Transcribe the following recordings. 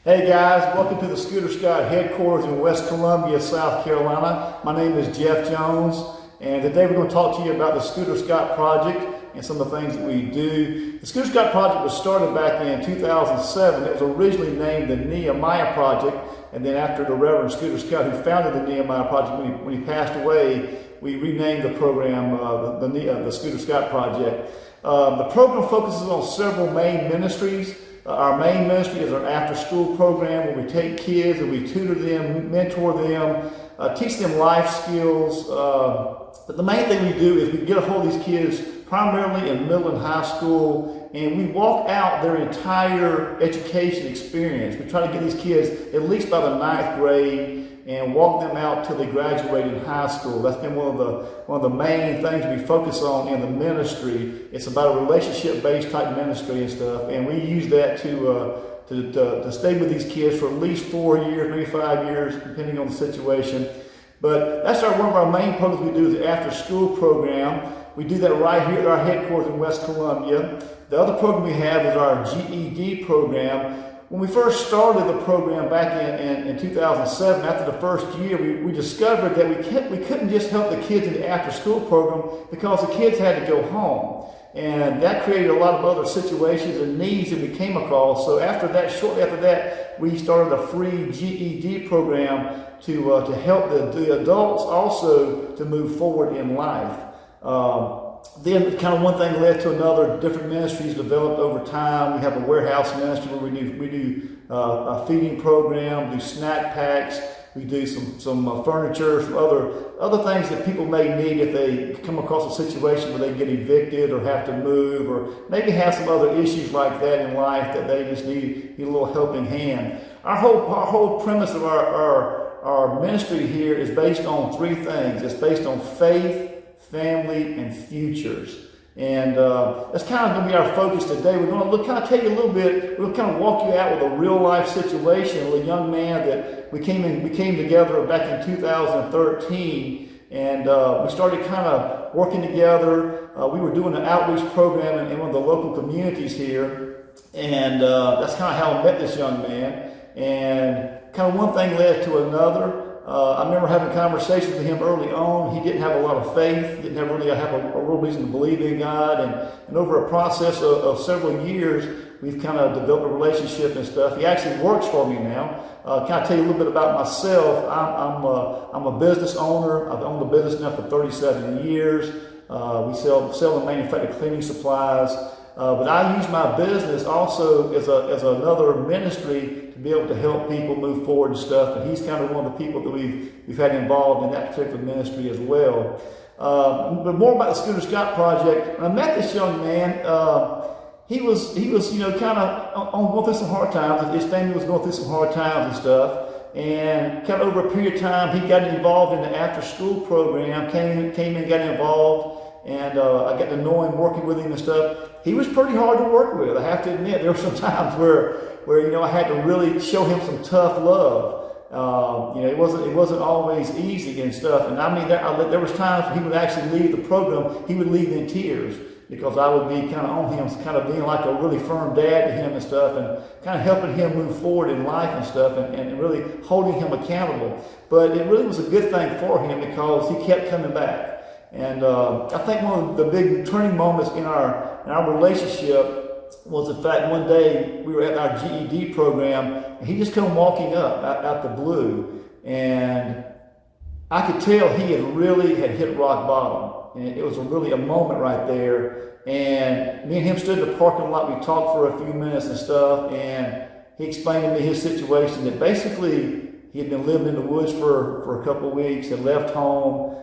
Hey guys, welcome to the Scooter Scott headquarters in West Columbia, South Carolina. My name is Jeff Jones, and today we're going to talk to you about the Scooter Scott Project and some of the things that we do. The Scooter Scott Project was started back in 2007. It was originally named the Nehemiah Project, and then after the Reverend Scooter Scott, who founded the Nehemiah Project, when he passed away, we renamed the program the Scooter Scott Project. The program focuses on several main ministries. Our main ministry is our after-school program where we take kids and we tutor them, mentor them, teach them life skills. But the main thing we do is we get a hold of these kids primarily in middle and high school, and we walk out their entire education experience. We try to get these kids at least by the 9th grade and walk them out till they graduate in high school. That's been one of the main things we focus on in the ministry. It's about a relationship-based type ministry and stuff, and we use that to stay with these kids for at least 4 years, maybe 5 years, depending on the situation. But that's one of our main programs we do is the after-school program. We do that right here at our headquarters in West Columbia. The other program we have is our GED program. When we first started the program back in 2007, after the first year, we discovered that we couldn't just help the kids in the after-school program because the kids had to go home. And that created a lot of other situations and needs that we came across. So shortly after that, we started a free GED program to help the adults also to move forward in life. Then kind of one thing led to another. Different ministries developed over time. We have a warehouse ministry where we do a feeding program, do snack packs, we do some furniture, some other things that people may need if they come across a situation where they get evicted or have to move, or maybe have some other issues like that in life that they just need a little helping hand. Our whole premise of our ministry here is based on three things. It's based on faith, family, and futures. And that's kind of going to be our focus today. We're going to kind of tell you a little bit, we'll kind of walk you out with a real life situation with a young man that we came together back in 2013, and we started kind of working together. We were doing an outreach program in one of the local communities here, and that's kind of how I met this young man. And kind of one thing led to another. I remember having conversations with him early on. He didn't have a lot of faith, didn't have a real reason to believe in God. And over a process of several years, we've kind of developed a relationship and stuff. He actually works for me now. Kind of tell you a little bit about myself. I'm a business owner. I've owned the business now for 37 years. We sell and manufacture cleaning supplies. But I use my business also as another ministry to be able to help people move forward and stuff. And he's kind of one of the people that we've had involved in that particular ministry as well. But more about the Scooter Scott Project. When I met this young man, he was kind of going through some hard times. His family was going through some hard times and stuff. And kind of over a period of time, he got involved in the after-school program. Came and got involved. And I got to know him, working with him and stuff. He was pretty hard to work with, I have to admit. There were some times where I had to really show him some tough love. It wasn't always easy and stuff. And I mean, there was times when he would actually leave the program. He would leave in tears because I would be kind of on him, kind of being like a really firm dad to him and stuff, and kind of helping him move forward in life and stuff, and really holding him accountable. But it really was a good thing for him because he kept coming back. And I think one of the big turning moments in our relationship was the fact one day we were at our GED program, and he just came walking up out the blue, and I could tell he had hit rock bottom, and it was really a moment right there. And me and him stood in the parking lot. We talked for a few minutes and stuff, and he explained to me his situation, that basically he had been living in the woods for a couple of weeks, had left home,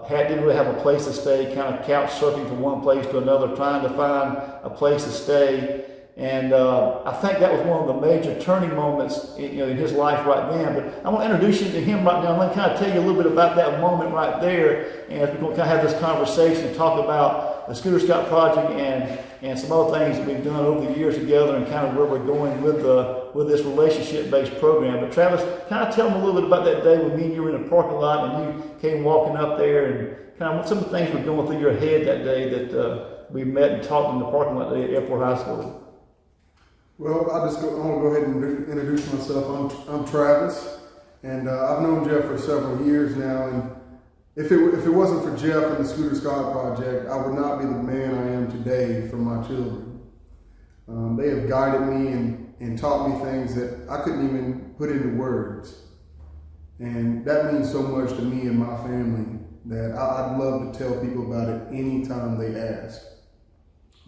didn't really have a place to stay, kind of couch surfing from one place to another, trying to find a place to stay. And I think that was one of the major turning moments in his life right then. But I want to introduce you to him right now. I'm going to kind of tell you a little bit about that moment right there. And we're going to kind of have this conversation and talk about the Scooter Scott Project and some other things that we've done over the years together, and kind of where we're going with this relationship-based program. But Travis, kind of tell them a little bit about that day when me and you were in the parking lot and you came walking up there, and kind of some of the things were going through your head that day that we met and talked in the parking lot at Airport High School. Well, I want to go ahead and introduce myself. I'm Travis, and I've known Jeff for several years now. And if it wasn't for Jeff and the Scooter Scott Project, I would not be the man I am today for my children. They have guided me and taught me things that I couldn't even put into words. And that means so much to me and my family that I'd love to tell people about it anytime they ask.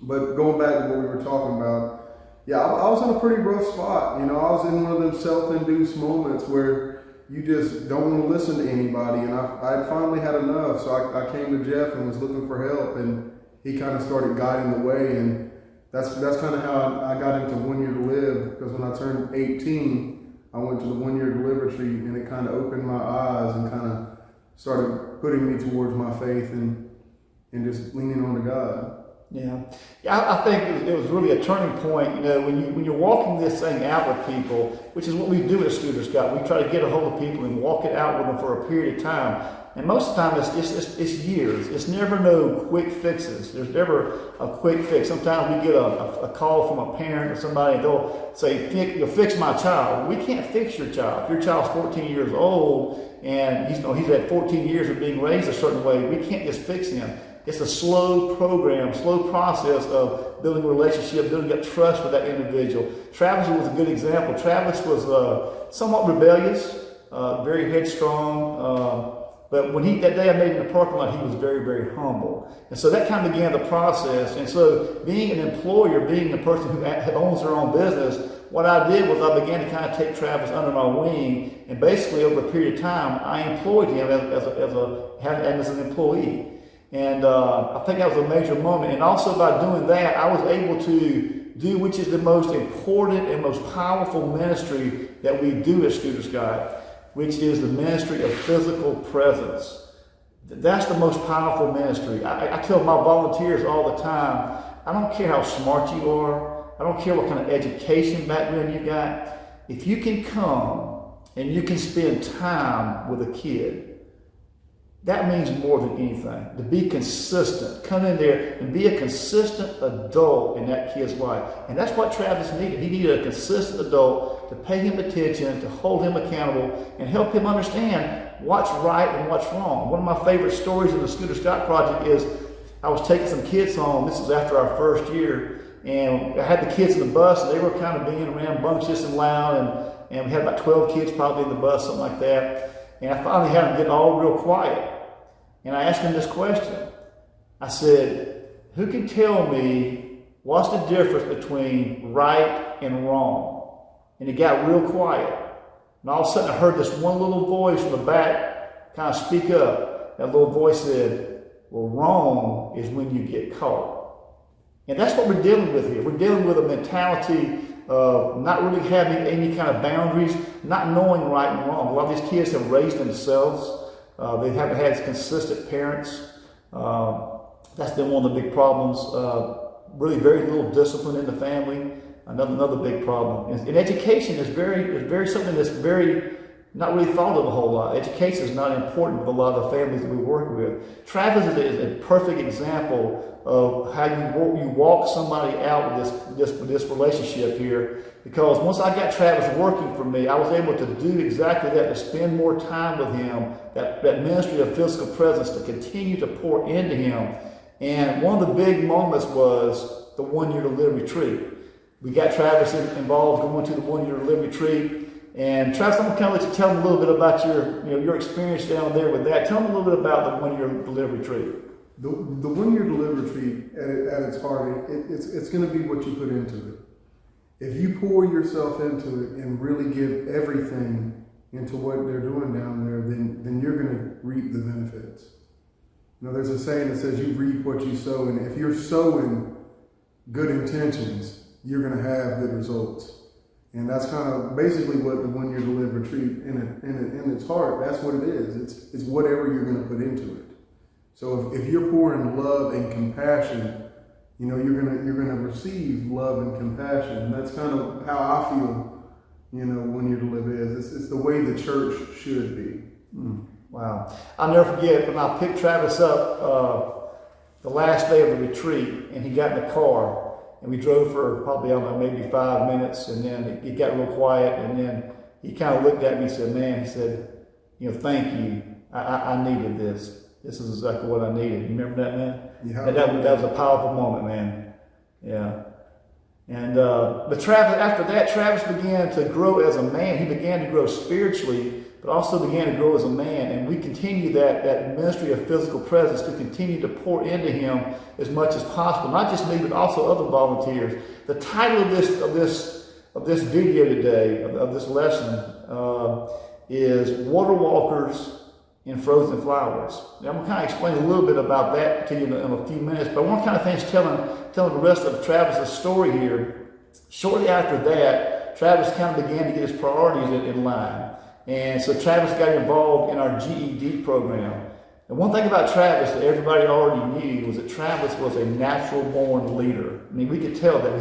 But going back to what we were talking about, yeah, I was in a pretty rough spot. I was in one of them self-induced moments where you just don't want to listen to anybody. And I had finally had enough. So I came to Jeff and was looking for help, and he kind of started guiding the way. And that's kind of how I got into 1 Year to Live, because when I turned 18, I went to the 1 Year to Live retreat, and it kind of opened my eyes and kind of started putting me towards my faith and just leaning on to God. Yeah, I think it was really a turning point. When you're walking this thing out with people, which is what we do at Scooter Scott. We try to get a hold of people and walk it out with them for a period of time. And most of the time, it's years. It's never no quick fixes. There's never a quick fix. Sometimes we get a call from a parent or somebody, and they'll say, "You'll fix my child." We can't fix your child. If your child's 14 years old and he's had 14 years of being raised a certain way, we can't just fix him. It's a slow program, slow process of building a relationship, building up trust with that individual. Travis was a good example. Travis was somewhat rebellious, very headstrong, but that day I met him in the parking lot, he was very, very humble. And so that kind of began the process. And so being an employer, being the person who owns their own business, what I did was I began to kind of take Travis under my wing, and basically over a period of time, I employed him as an employee. And I think that was a major moment. And also by doing that, I was able to do, which is the most important and most powerful ministry that we do at Scooter Scott, which is the ministry of physical presence. That's the most powerful ministry. I tell my volunteers all the time, I don't care how smart you are, I don't care what kind of education background you got, if you can come and you can spend time with a kid, that means more than anything. To be consistent. Come in there and be a consistent adult in that kid's life. And that's what Travis needed. He needed a consistent adult to pay him attention, to hold him accountable, and help him understand what's right and what's wrong. One of my favorite stories in the Scooter Scott Project is I was taking some kids home. This was after our first year. And I had the kids in the bus, and they were kind of being rambunctious and loud. And we had about 12 kids probably in the bus, something like that. And I finally had them get all real quiet. And I asked him this question. I said, who can tell me what's the difference between right and wrong? And he got real quiet. And all of a sudden I heard this one little voice from the back kind of speak up. That little voice said, well, wrong is when you get caught. And that's what we're dealing with here. We're dealing with a mentality of not really having any kind of boundaries, not knowing right and wrong. A lot of these kids have raised themselves. They haven't had consistent parents. That's been one of the big problems. Really very little discipline in the family. Another big problem. And education is very something that's very not really thought of a whole lot. Education is not important with a lot of the families that we work with. Travis is a perfect example of how you walk somebody out with this relationship here. Because once I got Travis working for me, I was able to do exactly that, to spend more time with him, that ministry of physical presence, to continue to pour into him. And one of the big moments was the 1 Year to Live retreat. We got Travis involved going to the 1 Year to Live retreat. And Travis, I'm going to kind of let you tell them a little bit about your experience down there with that. Tell them a little bit about the 1 Year to Live retreat. The 1 Year to Live retreat, at its heart, it's going to be what you put into it. If you pour yourself into it and really give everything into what they're doing down there, then you're going to reap the benefits. There's a saying that says you reap what you sow, and if you're sowing good intentions, you're going to have good results. And that's kind of basically what the 1 Year to Live retreat in its heart, that's what it is. It's whatever you're going to put into it. So if you're pouring love and compassion, you're gonna receive love and compassion. And that's kind of how I feel, 1 Year to Live is. It's the way the church should be. Wow. I'll never forget when I picked Travis up the last day of the retreat, and he got in the car. and we drove for probably, I don't know, maybe 5 minutes, and then it got real quiet, and then he kind of looked at me and said, man, he said, thank you. I needed this. This is exactly what I needed. You remember that, man? Yeah. That was a powerful moment, man. Yeah. And but Travis, after that, Travis began to grow as a man. He began to grow spiritually, but also began to grow as a man. And we continue that ministry of physical presence to continue to pour into him as much as possible. Not just me, but also other volunteers. The title of this video today, of this lesson, is Water Walkers in Frozen Flowers. Now, I'm going to kind of explain a little bit about that to you in a few minutes, but I want to kind of finish telling the rest of Travis's story here. Shortly after that, Travis kind of began to get his priorities in line. And so Travis got involved in our GED program. And one thing about Travis that everybody already knew was that Travis was a natural-born leader. I mean, we could tell that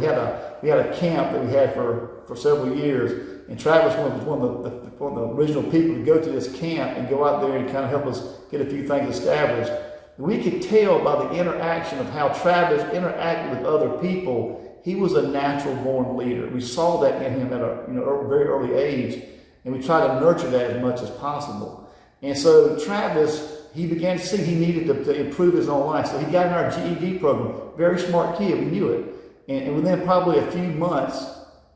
we had a camp that we had for several years, and Travis was one of the original people to go to this camp and go out there and kind of help us get a few things established. And we could tell by the interaction of how Travis interacted with other people, he was a natural-born leader. We saw that in him at a very early age, and we tried to nurture that as much as possible. And so Travis, he began to see he needed to improve his own life. So he got in our GED program. Very smart kid, we knew it. And within probably a few months,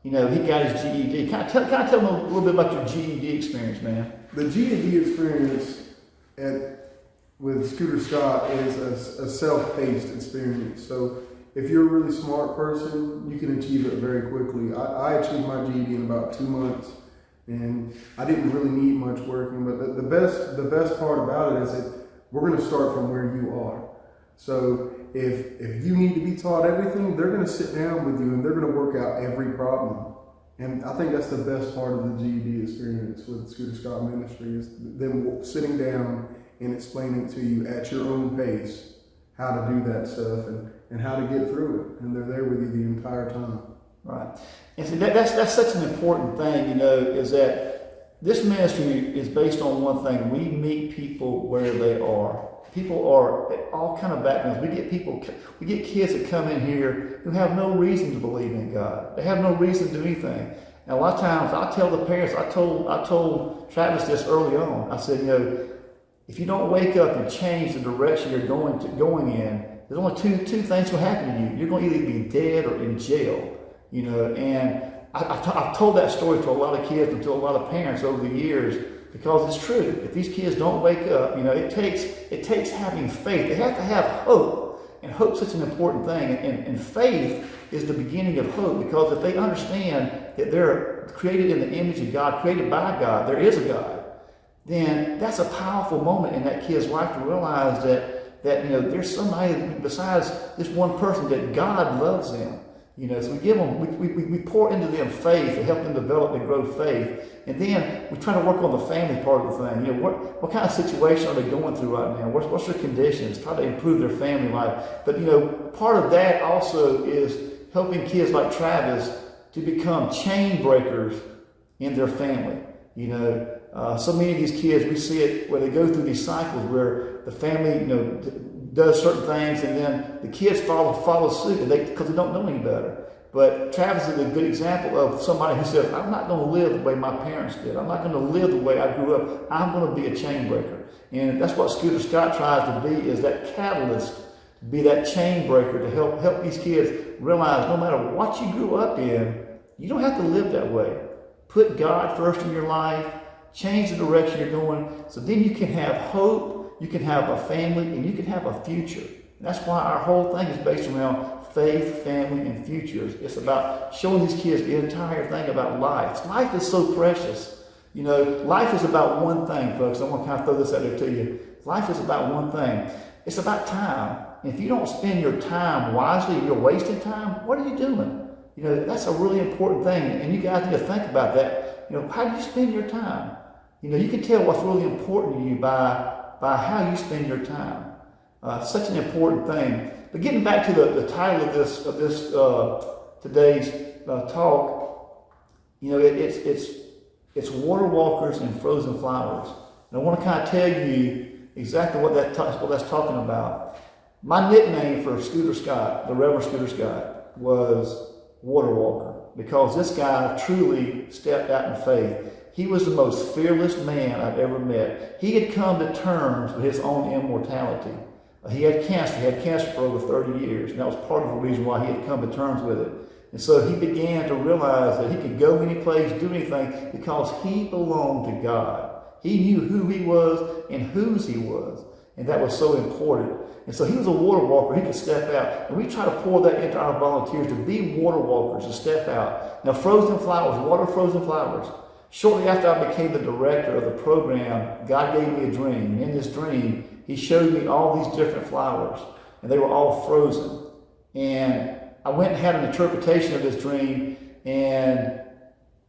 he got his GED. Kind of tell me a little bit about your GED experience, man. The GED experience with Scooter Scott is a self-paced experience. So if you're a really smart person, you can achieve it very quickly. I achieved my GED in about 2 months. And I didn't really need much working, but the best part about it is that we're going to start from where you are. So if you need to be taught everything, they're going to sit down with you and they're going to work out every problem. And I think that's the best part of the GED experience with Scooter Scott Ministry is them sitting down and explaining to you at your own pace how to do that stuff and how to get through it. And they're there with you the entire time. Right. And so that's such an important thing, is that this ministry is based on one thing. We meet people where they are. People are all kind of backgrounds. We get kids that come in here who have no reason to believe in God. They have no reason to do anything. And a lot of times I tell the parents, I told Travis this early on. I said, if you don't wake up and change the direction you're going in, there's only two things will happen to you. You're going to either be dead or in jail. And I've told that story to a lot of kids and to a lot of parents over the years because it's true. If these kids don't wake up, it takes having faith. They have to have hope, and hope's such an important thing. And faith is the beginning of hope because if they understand that they're created in the image of God, created by God, there is a God, then that's a powerful moment in that kid's life to realize that there's somebody besides this one person that God loves them. So we give them, we pour into them faith and help them develop and grow faith. And then we try to work on the family part of the thing. What kind of situation are they going through right now? What's their conditions? Try to improve their family life. But, part of that also is helping kids like Travis to become chain breakers in their family. So many of these kids, we see it where they go through these cycles where the family, does certain things and then the kids follow suit because they don't know any better. But Travis is a good example of somebody who says, I'm not going to live the way my parents did. I'm not going to live the way I grew up. I'm going to be a chain breaker. And that's what Scooter Scott tries to be, is that catalyst, to be that chain breaker to help these kids realize no matter what you grew up in, you don't have to live that way. Put God first in your life, change the direction you're going, so then you can have hope. You can have a family, and you can have a future. And that's why our whole thing is based around faith, family, and futures. It's about showing these kids the entire thing about life. Life is so precious. Life is about one thing, folks. I want to kind of throw this out there to you. Life is about one thing. It's about time. And if you don't spend your time wisely, you're wasting time, what are you doing? That's a really important thing. And you guys need to think about that. How do you spend your time? You can tell what's really important to you by how you spend your time. Such an important thing. But getting back to the title of this today's talk, it's Water Walkers and Frozen Flowers. And I want to kind of tell you exactly what that's talking about. My nickname for Scooter Scott, the Reverend Scooter Scott, was water walker, because this guy truly stepped out in faith. He was the most fearless man I've ever met. He had come to terms with his own immortality. He had cancer. He had cancer for over 30 years, and that was part of the reason why he had come to terms with it. And so he began to realize that he could go any place, do anything, because he belonged to God. He knew who he was and whose he was, and that was so important. And so he was a water walker. He could step out. And we try to pour that into our volunteers to be water walkers, to step out. Now, frozen flowers, water frozen flowers. Shortly after I became the director of the program, God gave me a dream. In this dream, he showed me all these different flowers, and they were all frozen. And I went and had an interpretation of this dream, and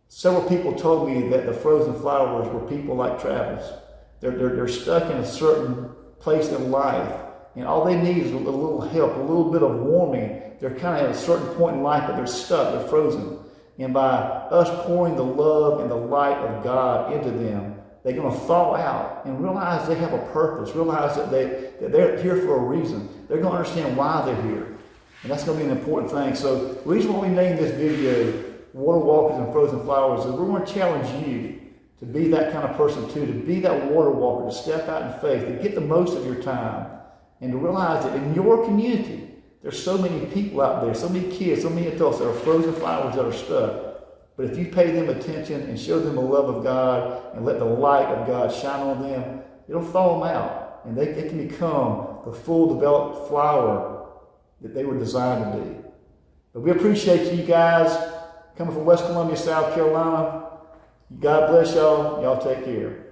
several people told me that the frozen flowers were people like Travis. They're stuck in a certain place in life, and all they need is a little help, a little bit of warming. They're kind of at a certain point in life, but they're stuck, they're frozen. And by us pouring the love and the light of God into them, they're going to thaw out and realize they have a purpose, realize that they're here for a reason. They're going to understand why they're here. And that's going to be an important thing. So the reason why we named this video Water Walkers and Frozen Flowers is we want to challenge you to be that kind of person too, to be that water walker, to step out in faith, to get the most of your time, and to realize that in your community, there's so many people out there, so many kids, so many adults that are frozen flowers that are stuck. But if you pay them attention and show them the love of God and let the light of God shine on them, it'll thaw them out, and they can become the full developed flower that they were designed to be. But we appreciate you guys coming from West Columbia, South Carolina. God bless y'all. Y'all take care.